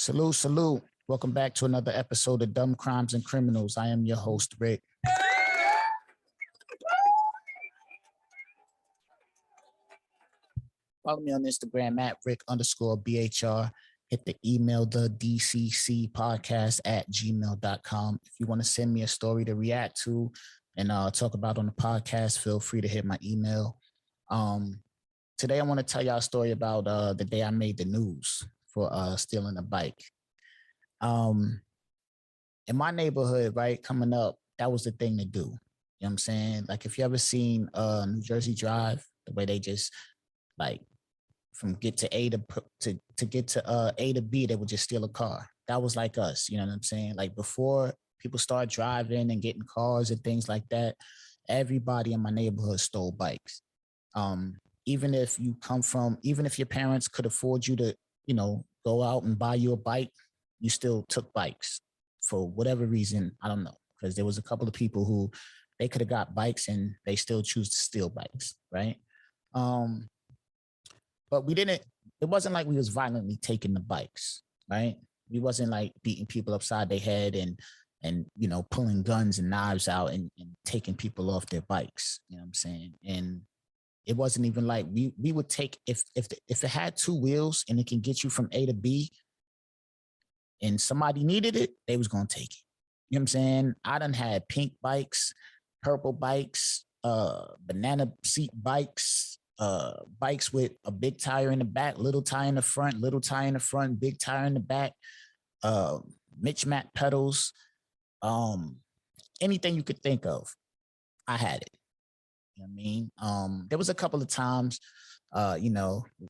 Salute, salute. Welcome back to another episode of Dumb Crimes and Criminals. I am your host, Rick. Follow me on Instagram at Rick_BHR. Hit the email, thedccpodcast at gmail.com. If you want to send me a story to react to and talk about on the podcast, feel free to hit my email. Today, I want to tell y'all a story about the day I made the news for stealing a bike. In my neighborhood, right, coming up, that was the thing to do. You know what I'm saying? Like, if you ever seen New Jersey Drive, the way they just like from get to A to get to A to B, they would just steal a car. That was like us, you know what I'm saying? Like before people start driving and getting cars and things like that, everybody in my neighborhood stole bikes. Even if your parents could afford you to, go out and buy you a bike, you still took bikes for whatever reason. I don't know. Because there was a couple of people who they could have got bikes and they still choose to steal bikes, right? But it wasn't like we was violently taking the bikes, right? We wasn't like beating people upside their head and pulling guns and knives out and taking people off their bikes. You know what I'm saying? And it wasn't even like we would take if it had two wheels and it can get you from A to B and somebody needed it, they was gonna take it. You know what I'm saying? I done had pink bikes, purple bikes, banana seat bikes, bikes with a big tire in the back, little tire in the front, big tire in the back, mismatch pedals, anything you could think of, I had it. You know what I mean? There was a couple of times,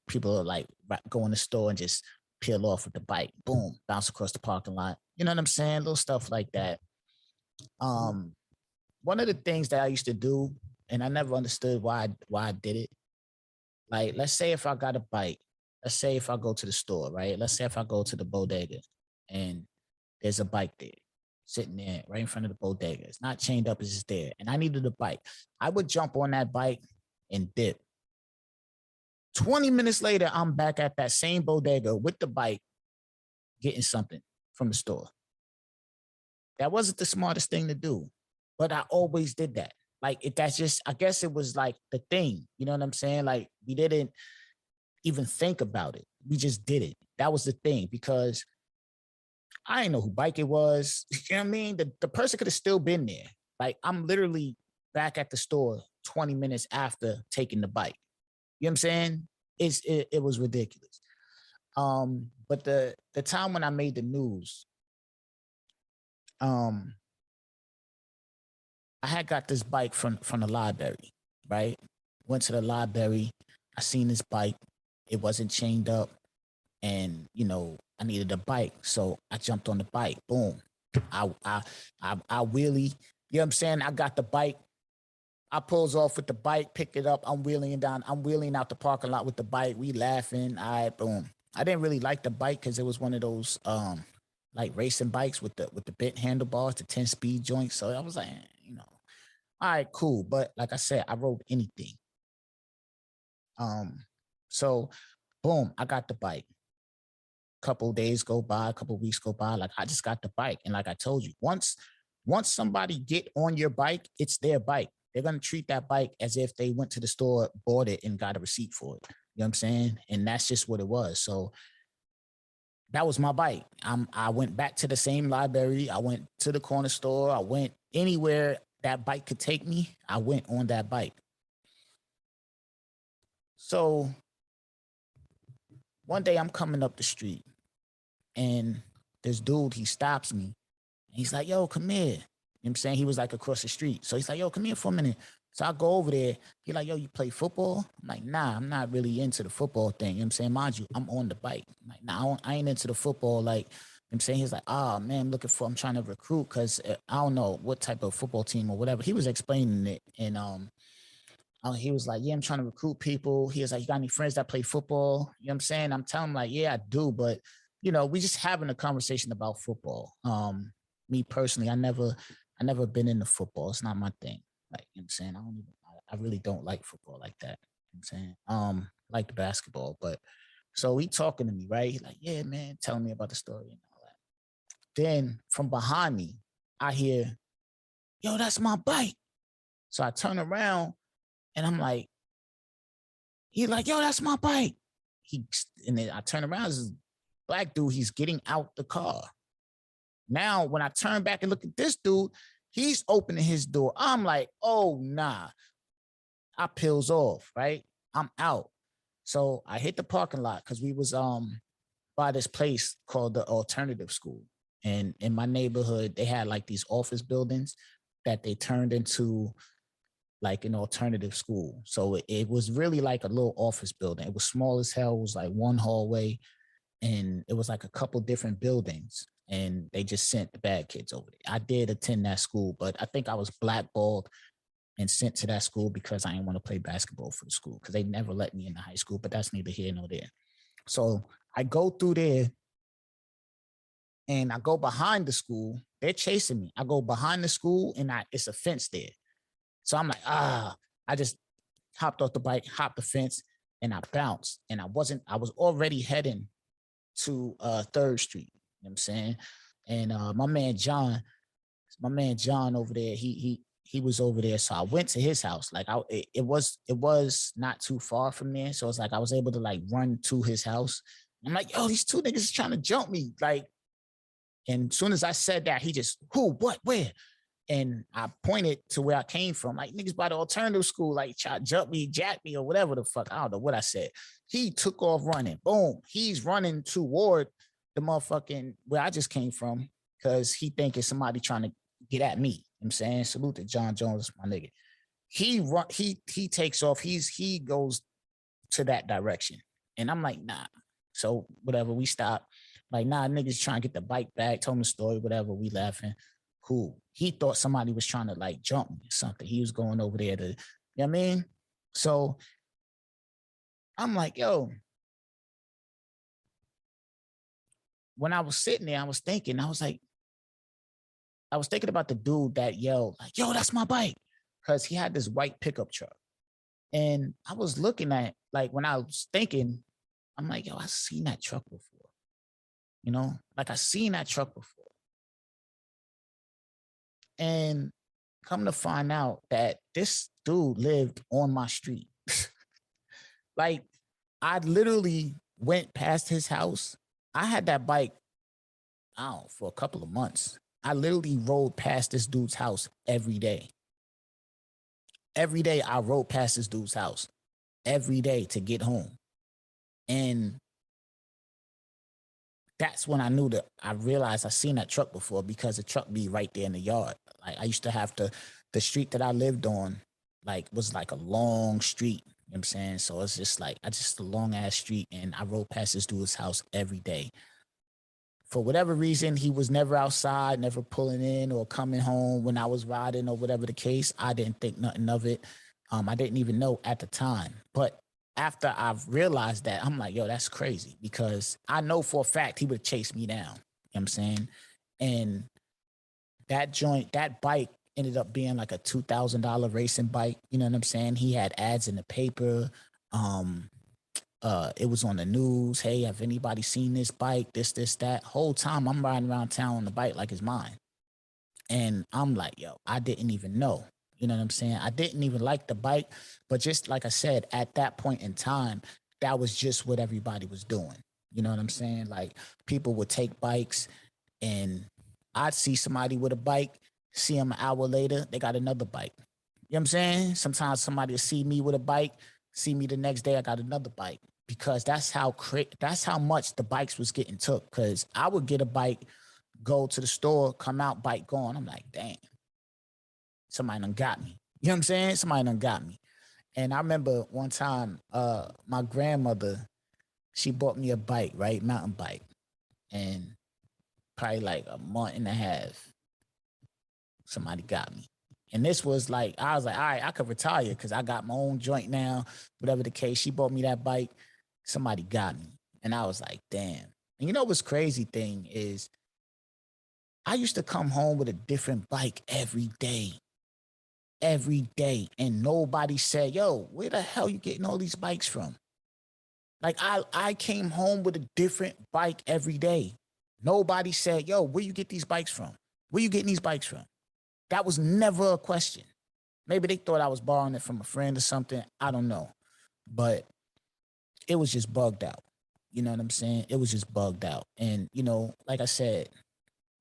people are like go in the store and just peel off with the bike, boom, bounce across the parking lot. You know what I'm saying? Little stuff like that. One of the things that I used to do, and I never understood why I did it. Like, let's say if I got a bike, let's say if I go to the store, right? Let's say if I go to the bodega and there's a bike there, sitting there right in front of the bodega. It's not chained up, it's just there. And I needed a bike. I would jump on that bike and dip. 20 minutes later, I'm back at that same bodega with the bike, getting something from the store. That wasn't the smartest thing to do, but I always did that. Like, that's just, I guess it was like the thing, you know what I'm saying? Like, we didn't even think about it. We just did it. That was the thing, because I didn't know who bike it was. You know what I mean? The person could have still been there. Like, I'm literally back at the store 20 minutes after taking the bike. You know what I'm saying? It was ridiculous. But the time when I made the news, I had got this bike from the library, right? Went to the library. I seen this bike. It wasn't chained up, and I needed a bike, so I jumped on the bike. Boom. I wheelie. You know what I'm saying? I got the bike. I pulls off with the bike, pick it up. I'm wheeling out the parking lot with the bike. We laughing. All right, boom. I didn't really like the bike because it was one of those like racing bikes with the bent handlebars, the 10-speed joints. So I was like, all right, cool. But like I said, I rode anything. So boom, I got the bike. Couple days go by, a couple weeks go by. Like, I just got the bike. And like I told you, once somebody get on your bike, it's their bike. They're going to treat that bike as if they went to the store, bought it, and got a receipt for it. You know what I'm saying? And that's just what it was. So that was my bike. I went back to the same library. I went to the corner store. I went anywhere that bike could take me. I went on that bike. So one day I'm coming up the street and this dude, he stops me. He's like, yo, come here. You know what I'm saying? He was like across the street. So he's like, yo, come here for a minute. So I go over there. He like, yo, you play football? I'm like, nah, I'm not really into the football thing. You know what I'm saying? Mind you, I'm on the bike. I'm like, nah, I ain't into the football. Like, you know what I'm saying? He's like, oh, man, I'm trying to recruit because I don't know what type of football team or whatever. He was explaining it. And he was like, yeah, I'm trying to recruit people. He was like, you got any friends that play football? You know what I'm saying? I'm telling him like, yeah, I do. But, we just having a conversation about football. Me personally, I never been into football. It's not my thing. Like, you know what I'm saying? I really don't like football like that. You know what I'm saying? I like the basketball, but So he talking to me, right? He's like, yeah, man, telling me about the story and all that. Then from behind me, I hear, yo, that's my bike. So I turn around and I'm like, he's like, yo, that's my bike. And then I turn around, this black dude, he's getting out the car. Now, when I turn back and look at this dude, he's opening his door. I'm like, oh, nah. I peels off, right? I'm out. So I hit the parking lot because we was by this place called the Alternative School. And in my neighborhood, they had like these office buildings that they turned into like an alternative school. So it was really like a little office building. It was small as hell. It was like one hallway and it was like a couple different buildings. And they just sent the bad kids over there. I did attend that school, but I think I was blackballed and sent to that school because I didn't want to play basketball for the school because they never let me in the high school, but that's neither here nor there. So I go through there and I go behind the school. They're chasing me. I go behind the school and it's a fence there. So I'm like, I just hopped off the bike, hopped the fence, and I bounced. And I was already heading to 3rd Street. You know what I'm saying? And my man John over there, he was over there. So I went to his house. Like it was not too far from there. So it's like I was able to like run to his house. I'm like, yo, these two niggas is trying to jump me. Like, and as soon as I said that, he just, who, what, where? And I pointed to where I came from, like niggas by the alternative school, like try to jump me, jack me, or whatever the fuck. I don't know what I said. He took off running. Boom. He's running toward the motherfucking where I just came from because he think it's somebody trying to get at me. You know what I'm saying? Salute to John Jones, my nigga. He takes off. He goes to that direction. And I'm like, nah. So whatever, we stop. Like, nah, niggas trying to get the bike back, told him the story, whatever, we laughing. Cool. He thought somebody was trying to like jump me or something. He was going over there to, you know what I mean? So I'm like, yo, when I was sitting there, I was thinking about the dude that yelled, like, yo, that's my bike. Because he had this white pickup truck. And I was looking at, like, when I was thinking, I'm like, yo, I've seen that truck before. You know, like I seen that truck before. And come to find out that this dude lived on my street. Like, I literally went past his house. I had that bike out for a couple of months. I literally rode past this dude's house every day. Every day I rode past this dude's house every day to get home. And that's when I knew that I realized I seen that truck before because the truck be right there in the yard. Like I used to have the street that I lived on, like was like a long street. You know what I'm saying? So it's just like a long ass street and I rode past this dude's house every day. For whatever reason, he was never outside, never pulling in or coming home when I was riding or whatever the case. I didn't think nothing of it. I didn't even know at the time. But after I've realized that, I'm like, yo, that's crazy because I know for a fact he would chase me down. You know what I'm saying? And that bike ended up being like a $2,000 racing bike. You know what I'm saying? He had ads in the paper. It was on the news. Hey, have anybody seen this bike? This, that. Whole time I'm riding around town on the bike like it's mine. And I'm like, yo, I didn't even know. You know what I'm saying? I didn't even like the bike, but just like I said, at that point in time, that was just what everybody was doing. You know what I'm saying? Like people would take bikes and I'd see somebody with a bike, see them an hour later, they got another bike. You know what I'm saying? Sometimes somebody will see me with a bike, see me the next day, I got another bike. Because that's how much the bikes was getting took. Because I would get a bike, go to the store, come out, bike gone. I'm like, damn, somebody done got me. You know what I'm saying? Somebody done got me. And I remember one time, my grandmother, she bought me a bike, right? Mountain bike. And probably like a month and a half, somebody got me. And this was like, I was like, all right, I could retire because I got my own joint now, whatever the case. She bought me that bike. Somebody got me. And I was like, damn. And you know what's crazy thing is I used to come home with a different bike every day. Every day. And nobody said, yo, where the hell you getting all these bikes from? Like I came home with a different bike every day. Nobody said, yo, where you get these bikes from? Where you getting these bikes from? That was never a question. Maybe they thought I was borrowing it from a friend or something. I don't know. But it was just bugged out. You know what I'm saying? It was just bugged out. And, like I said,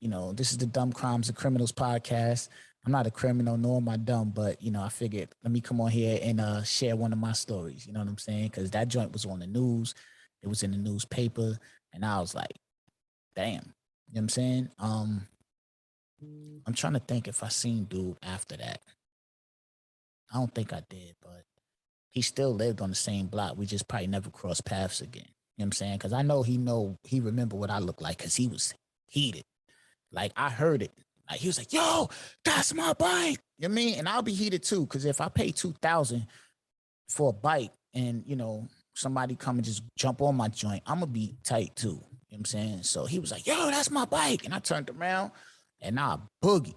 this is the Dumb Crimes and Criminals podcast. I'm not a criminal, nor am I dumb, but I figured let me come on here and share one of my stories. You know what I'm saying? Because that joint was on the news, it was in the newspaper, and I was like, damn. You know what I'm saying? I'm trying to think if I seen dude after that. I don't think I did, but he still lived on the same block. We just probably never crossed paths again. You know what I'm saying? Because I know he remember what I look like because he was heated. Like I heard it. Like he was like, "Yo, that's my bike." You know what I mean? And I'll be heated too, because if I pay $2,000 for a bike and somebody come and just jump on my joint, I'm gonna be tight too. You know what I'm saying? So he was like, "Yo, that's my bike," and I turned around and I boogie.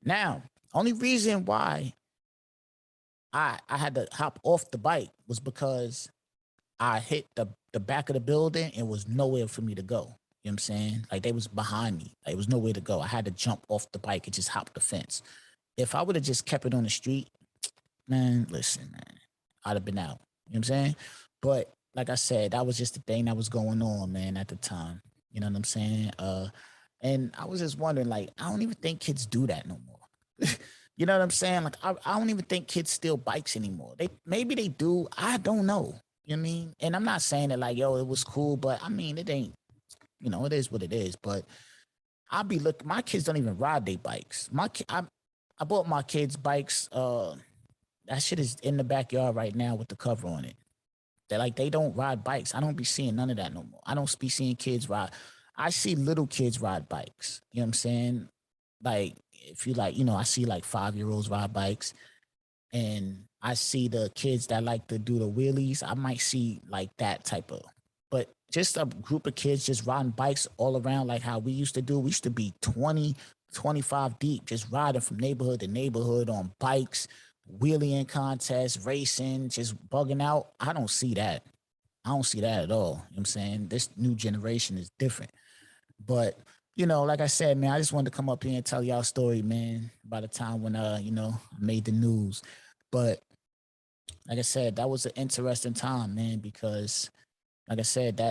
Now, only reason why I had to hop off the bike was because I hit the back of the building and was nowhere for me to go. You know what I'm saying? Like they was behind me. Like, it was nowhere to go. I had to jump off the bike and just hop the fence. If I would have just kept it on the street, man, listen, man, I'd have been out. You know what I'm saying? But like I said, that was just the thing that was going on, man, at the time. You know what I'm saying? And I was just wondering, like, I don't even think kids do that no more. You know what I'm saying? Like, I don't even think kids steal bikes anymore. Maybe they do. I don't know. You know what I mean? And I'm not saying that like, yo, it was cool, but I mean, it ain't, it is what it is. But I'll be looking. My kids don't even ride their bikes. I bought my kids bikes. That shit is in the backyard right now with the cover on it. They don't ride bikes. I don't be seeing none of that no more. I don't be seeing kids ride. I see little kids ride bikes. You know what I'm saying? Like if you like, I see like 5-year-olds ride bikes, and I see the kids that like to do the wheelies. I might see like that type of, but just a group of kids just riding bikes all around like how we used to do. We used to be 20, 25 deep, just riding from neighborhood to neighborhood on bikes, wheeling contests, racing, just bugging out. I don't see that. I don't see that at all. You know what I'm saying? This new generation is different. But like I said, man, I just wanted to come up here and tell y'all a story, man, by the time when I made the news. But like I said, that was an interesting time, man, because like I said,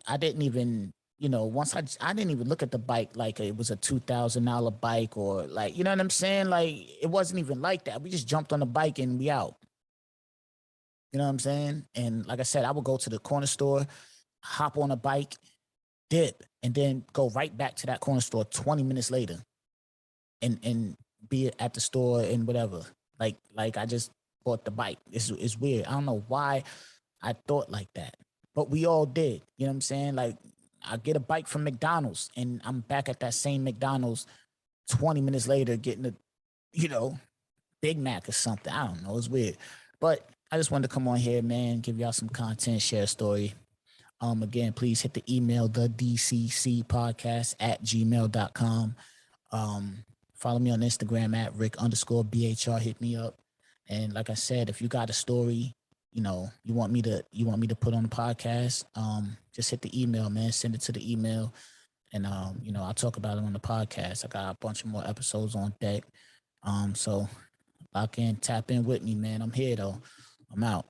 I didn't even, once I didn't even look at the bike like it was a $2,000 bike, or like, you know what I'm saying? Like it wasn't even like that. We just jumped on the bike and we out. You know what I'm saying? And like I said, I would go to the corner store, hop on a bike, dip, and then go right back to that corner store 20 minutes later and be at the store and whatever. Like I just bought the bike. It's weird. I don't know why I thought like that. But we all did. You know what I'm saying? Like I get a bike from McDonald's and I'm back at that same McDonald's 20 minutes later getting a, you know, Big Mac or something. I don't know. It's weird. But I just wanted to come on here, man, give y'all some content, share a story. Again, please hit the email, thedccpodcast at gmail.com. Follow me on Instagram at Rick_BHR. Hit me up. And like I said, if you got a story, you want me to put on the podcast, just hit the email, man. Send it to the email. And I'll talk about it on the podcast. I got a bunch of more episodes on deck. So lock in, tap in with me, man. I'm here though. I'm out.